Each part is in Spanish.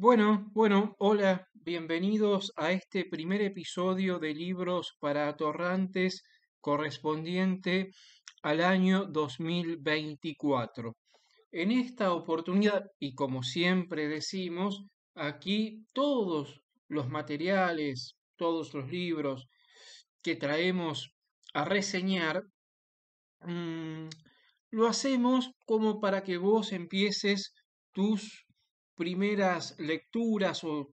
Hola, bienvenidos a este primer episodio de Libros para Atorrantes correspondiente al año 2024. En esta oportunidad, y como siempre decimos, aquí todos los materiales, todos los libros que traemos a reseñar, mm, lo hacemos como para que vos empieces tus primeras lecturas o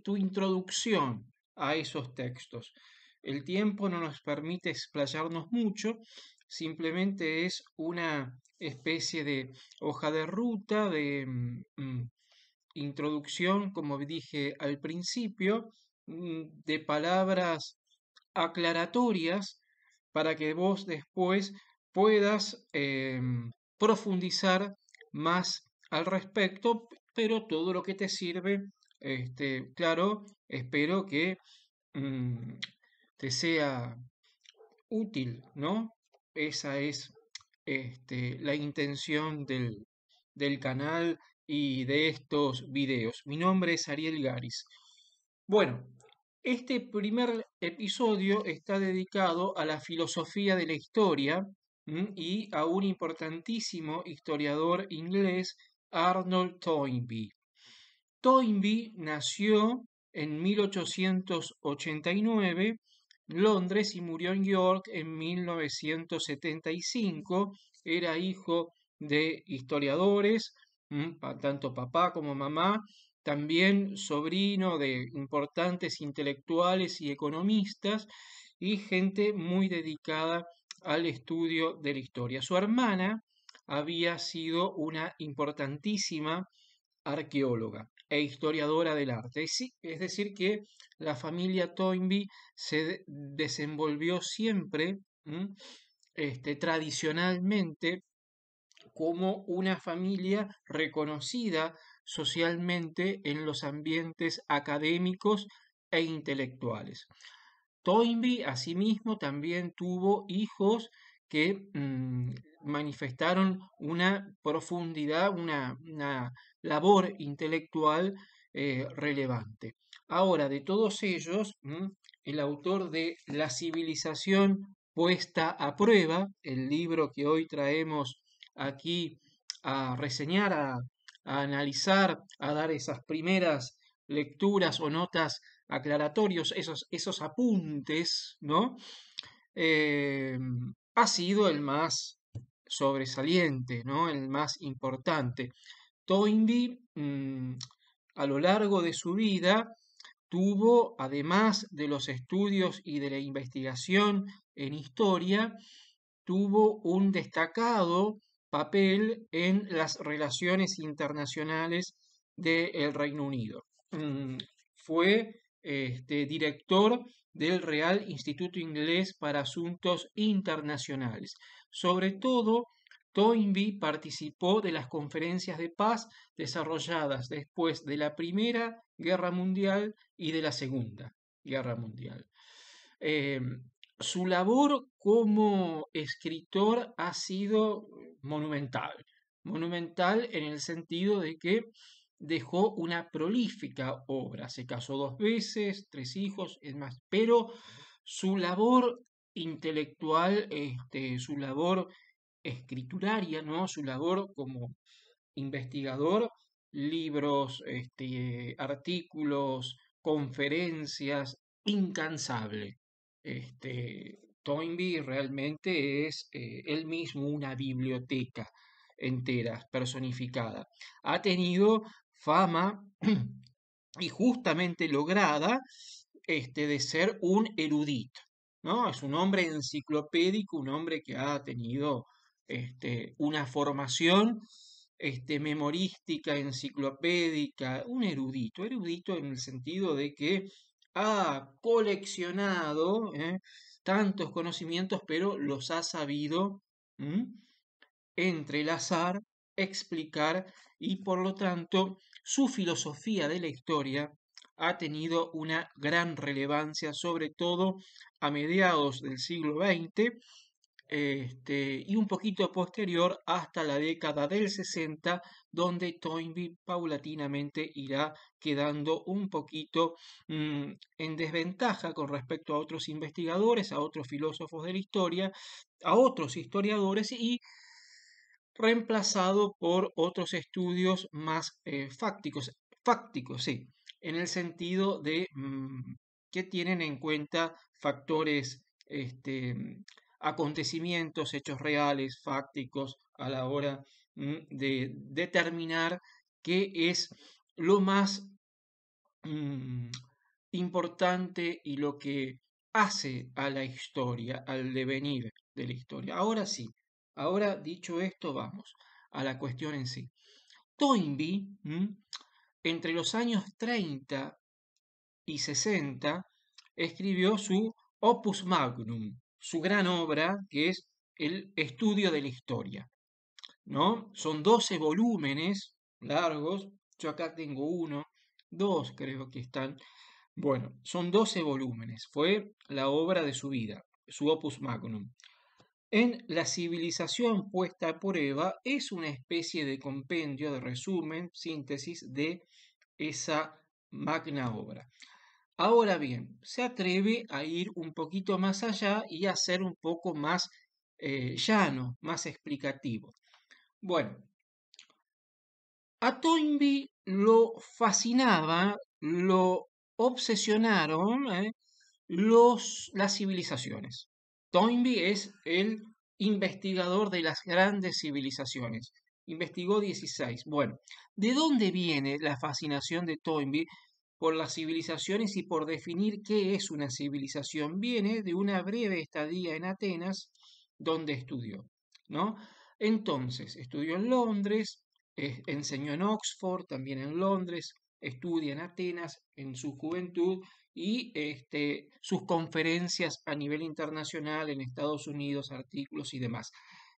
tu introducción a esos textos. El tiempo no nos permite explayarnos mucho, simplemente es una especie de hoja de ruta, de introducción, como dije al principio, de palabras aclaratorias para que vos después puedas profundizar más al respecto, pero todo lo que te sirve, claro, espero que mm, te sea útil, ¿no? Esa es la intención del canal y de estos videos. Mi nombre es Ariel Garis. Bueno, este primer episodio está dedicado a la filosofía de la historia y a un importantísimo historiador inglés, Arnold Toynbee. Toynbee nació en 1889 en Londres y murió en York en 1975. Era hijo de historiadores, tanto papá como mamá, también sobrino de importantes intelectuales y economistas y gente muy dedicada al estudio de la historia. Su hermana había sido una importantísima arqueóloga e historiadora del arte. Sí, es decir, que la familia Toynbee se desenvolvió siempre tradicionalmente como una familia reconocida socialmente en los ambientes académicos e intelectuales. Toynbee, asimismo, también tuvo hijos que manifestaron una profundidad, una labor intelectual relevante. Ahora, de todos ellos, el autor de La civilización puesta a prueba, el libro que hoy traemos aquí a reseñar, a analizar, a dar esas primeras lecturas o notas aclaratorios, esos apuntes, ¿no? Eh, ha sido el más sobresaliente, ¿no? El más importante. Toynbee, a lo largo de su vida, tuvo, además de los estudios y de la investigación en historia, tuvo un destacado papel en las relaciones internacionales del Reino Unido. Fue director del Real Instituto Inglés para Asuntos Internacionales. Sobre todo, Toynbee participó de las conferencias de paz desarrolladas después de la Primera Guerra Mundial y de la Segunda Guerra Mundial. Eh, Su labor como escritor ha sido monumental, monumental en el sentido de que dejó una prolífica obra, se casó dos veces, tres hijos, es más, pero su labor intelectual, su labor escrituraria, ¿no? Su labor como investigador, libros, artículos, conferencias, incansable. Toynbee realmente es él mismo una biblioteca entera, personificada. Ha tenido fama y justamente lograda de ser un erudito, ¿no? Es un hombre enciclopédico, un hombre que ha tenido una formación memorística, enciclopédica, un erudito, erudito en el sentido de que ha coleccionado tantos conocimientos, pero los ha sabido ¿m? Entrelazar, explicar y por lo tanto su filosofía de la historia ha tenido una gran relevancia, sobre todo a mediados del siglo XX, y un poquito posterior hasta la década del 60, donde Toynbee paulatinamente irá quedando un poquito en desventaja con respecto a otros investigadores, a otros filósofos de la historia, a otros historiadores y reemplazado por otros estudios más fácticos, sí, en el sentido de que tienen en cuenta factores, acontecimientos, hechos reales, fácticos, a la hora de determinar qué es lo más mm, importante y lo que hace a la historia, al devenir de la historia. Ahora sí, ahora dicho esto, vamos a la cuestión en sí. Toynbee, entre los años 30 y 60, escribió su Opus Magnum, su gran obra, que es el estudio de la historia, ¿no? Son 12 volúmenes largos, yo acá tengo uno, dos creo que están. Bueno, son 12 volúmenes, fue la obra de su vida, su opus magnum. En La civilización puesta a prueba es una especie de compendio, de resumen, síntesis de esa magna obra. Ahora bien, se atreve a ir un poquito más allá y a ser un poco más llano, más explicativo. Bueno, a Toynbee lo fascinaba, lo obsesionaron las civilizaciones. Toynbee es el investigador de las grandes civilizaciones. Investigó 16. Bueno, ¿de dónde viene la fascinación de Toynbee por las civilizaciones y por definir qué es una civilización? Viene de una breve estadía en Atenas donde estudió, ¿no? Entonces, estudió en Londres, enseñó en Oxford, también en Londres, estudia en Atenas en su juventud y sus conferencias a nivel internacional en Estados Unidos, artículos y demás.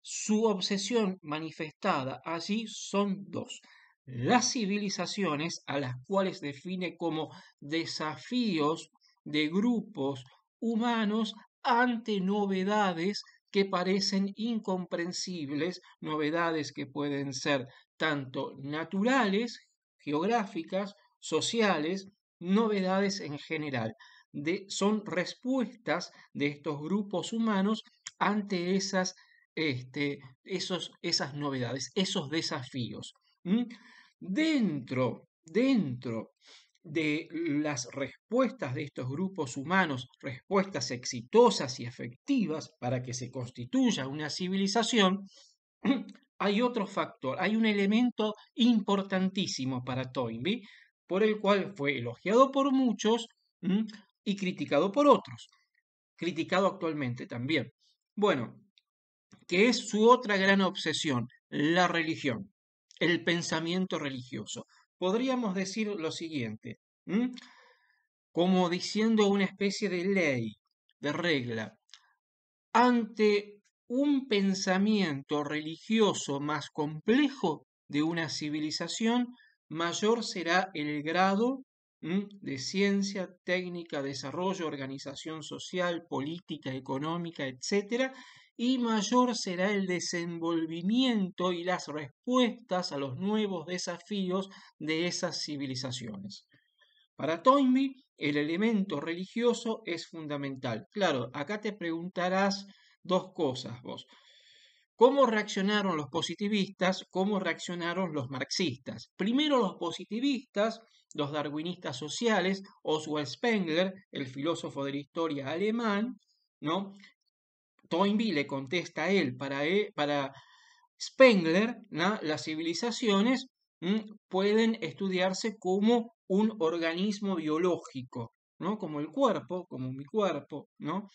Su obsesión manifestada allí son dos: las civilizaciones, a las cuales define como desafíos de grupos humanos ante novedades que parecen incomprensibles, novedades que pueden ser tanto naturales, geográficas, sociales, novedades en general. Son respuestas de estos grupos humanos ante esas novedades, esos desafíos. ¿Mm? Dentro de las respuestas de estos grupos humanos, respuestas exitosas y efectivas para que se constituya una civilización, hay otro factor, hay un elemento importantísimo para Toynbee, por el cual fue elogiado por muchos y criticado por otros, criticado actualmente también. Bueno, que es su otra gran obsesión, la religión, el pensamiento religioso. Podríamos decir lo siguiente, como diciendo una especie de ley, de regla. Ante un pensamiento religioso más complejo de una civilización, mayor será el grado de ciencia, técnica, desarrollo, organización social, política, económica, etcétera, y mayor será el desenvolvimiento y las respuestas a los nuevos desafíos de esas civilizaciones. Para Toynbee, el elemento religioso es fundamental. Claro, acá te preguntarás dos cosas vos. ¿Cómo reaccionaron los positivistas? ¿Cómo reaccionaron los marxistas? Primero los positivistas, los darwinistas sociales, Oswald Spengler, el filósofo de la historia alemán, ¿no? Toynbee le contesta a él, para Spengler, ¿no? Las civilizaciones pueden estudiarse como un organismo biológico, ¿no? Como el cuerpo, como mi cuerpo, ¿no?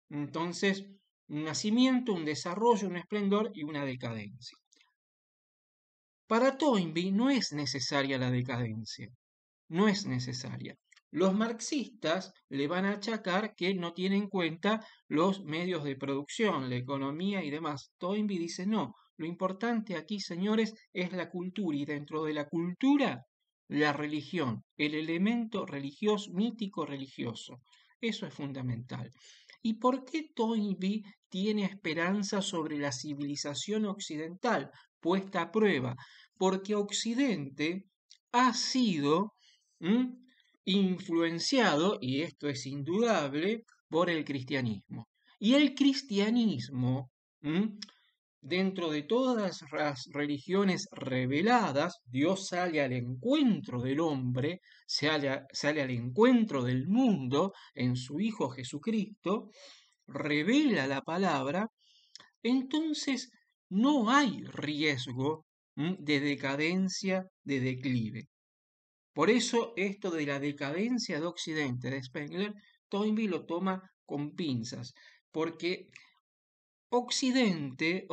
Entonces, un nacimiento, un desarrollo, un esplendor y una decadencia. Para Toynbee no es necesaria la decadencia, no es necesaria. Los marxistas le van a achacar que no tiene en cuenta los medios de producción, la economía y demás. Toynbee dice no, lo importante aquí, señores, es la cultura y dentro de la cultura, la religión, el elemento religioso, mítico religioso. Eso es fundamental. ¿Y por qué Toynbee tiene esperanza sobre la civilización occidental puesta a prueba? Porque Occidente ha sido influenciado, y esto es indudable, por el cristianismo. Y el cristianismo, ¿m? Dentro de todas las religiones reveladas, Dios sale al encuentro del hombre, sale al encuentro del mundo en su Hijo Jesucristo, revela la palabra, entonces no hay riesgo de decadencia, de declive. Por eso esto de la decadencia de Occidente de Spengler, Toynbee lo toma con pinzas, porque Occidente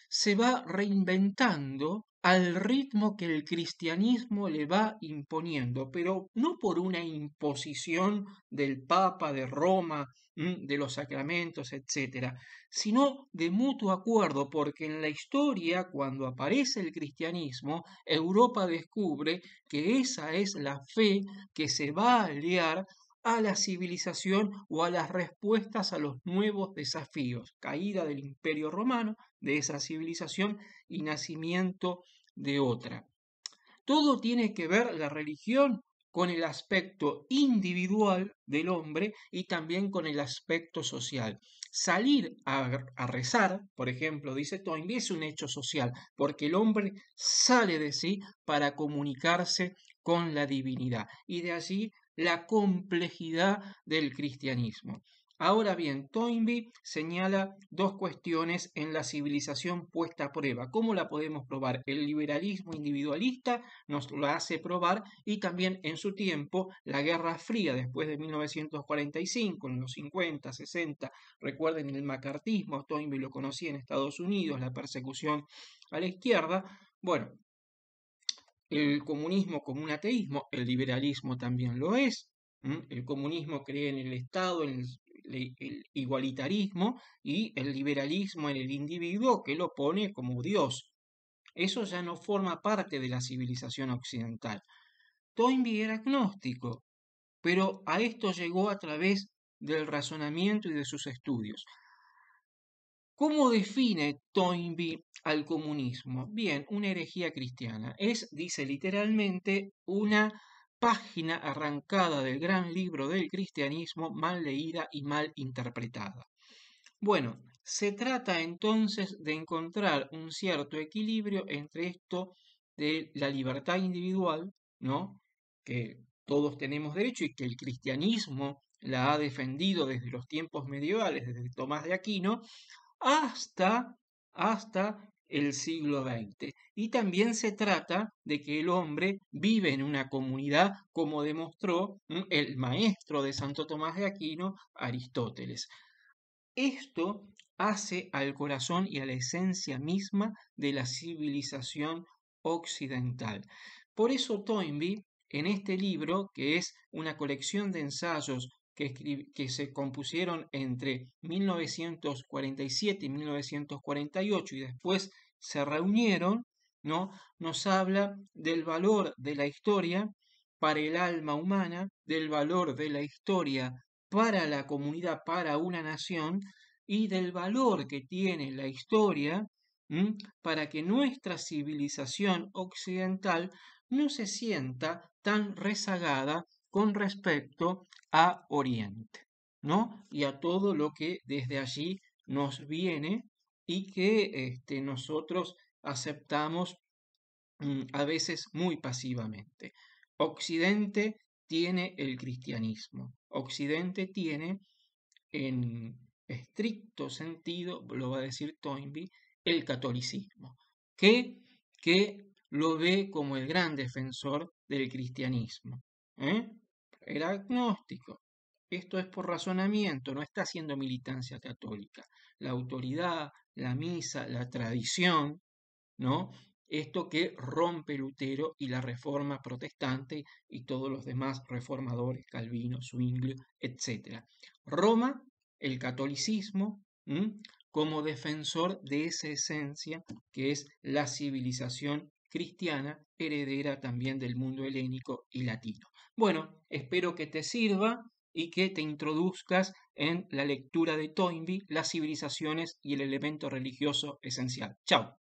se va reinventando al ritmo que el cristianismo le va imponiendo, pero no por una imposición del Papa de Roma, de los sacramentos, etcétera, sino de mutuo acuerdo, porque en la historia, cuando aparece el cristianismo, Europa descubre que esa es la fe que se va a aliar a la civilización o a las respuestas a los nuevos desafíos, caída del Imperio Romano, de esa civilización y nacimiento de otra. Todo tiene que ver la religión con el aspecto individual del hombre y también con el aspecto social. Salir a rezar, por ejemplo, dice Toynbee, es un hecho social, porque el hombre sale de sí para comunicarse con la divinidad. Y de allí la complejidad del cristianismo. Ahora bien, Toynbee señala dos cuestiones en la civilización puesta a prueba. ¿Cómo la podemos probar? El liberalismo individualista nos lo hace probar y también en su tiempo la Guerra Fría después de 1945, en los 50, 60, recuerden el macartismo, Toynbee lo conocía en Estados Unidos, la persecución a la izquierda. Bueno, el comunismo como un ateísmo, el liberalismo también lo es. El comunismo cree en el Estado, en el igualitarismo y el liberalismo en el individuo que lo pone como Dios. Eso ya no forma parte de la civilización occidental. Toynbee era agnóstico, pero a esto llegó a través del razonamiento y de sus estudios. ¿Cómo define Toynbee al comunismo? Bien, una herejía cristiana. Es, dice literalmente, una página arrancada del gran libro del cristianismo mal leída y mal interpretada. Bueno, se trata entonces de encontrar un cierto equilibrio entre esto de la libertad individual, ¿no? Que todos tenemos derecho y que el cristianismo la ha defendido desde los tiempos medievales, desde Tomás de Aquino, hasta, hasta el siglo XX. Y también se trata de que el hombre vive en una comunidad, como demostró el maestro de Santo Tomás de Aquino, Aristóteles. Esto hace al corazón y a la esencia misma de la civilización occidental. Por eso Toynbee, en este libro, que es una colección de ensayos que se compusieron entre 1947 y 1948 y después se reunieron, ¿no? Nos habla del valor de la historia para el alma humana, del valor de la historia para la comunidad, para una nación, y del valor que tiene la historia para que nuestra civilización occidental no se sienta tan rezagada con respecto a Oriente, ¿no? Y a todo lo que desde allí nos viene y que nosotros aceptamos a veces muy pasivamente. Occidente tiene el cristianismo. Occidente tiene, en estricto sentido, lo va a decir Toynbee, el catolicismo, que lo ve como el gran defensor del cristianismo. ¿eh? Era agnóstico. Esto es por razonamiento, no está haciendo militancia católica. La autoridad, la misa, la tradición, ¿no? Esto que rompe Lutero y la reforma protestante y todos los demás reformadores, Calvino, Zwingli, etc. Roma, el catolicismo, como defensor de esa esencia que es la civilización cristiana, heredera también del mundo helénico y latino. Bueno, espero que te sirva y que te introduzcas en la lectura de Toynbee, las civilizaciones y el elemento religioso esencial. Chao.